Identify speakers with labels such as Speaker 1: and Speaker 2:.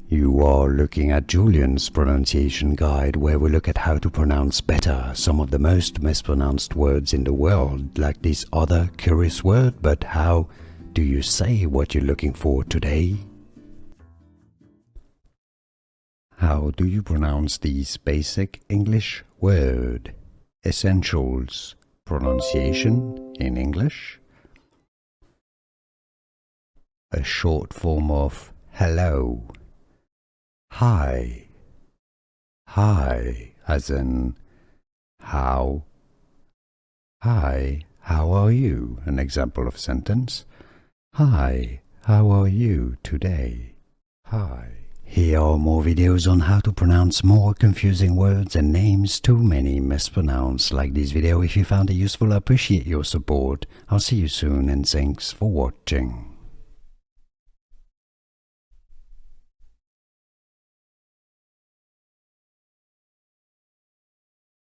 Speaker 1: You are looking at Julian's pronunciation guide, where we look at how to pronounce better some of the most mispronounced words in the world, like this other curious word. But how do you say what you're looking for today? How do you pronounce these basic English word? Essentials. Pronunciation in English. A short form of hello. Hi. Hi, as in how. Hi, how are you? An example of sentence. Hi, how are you today? Hi. Here are more videos on how to pronounce more confusing words and names too many mispronounced. Like this video if you found it useful. I appreciate your support. I'll see you soon and thanks for watching.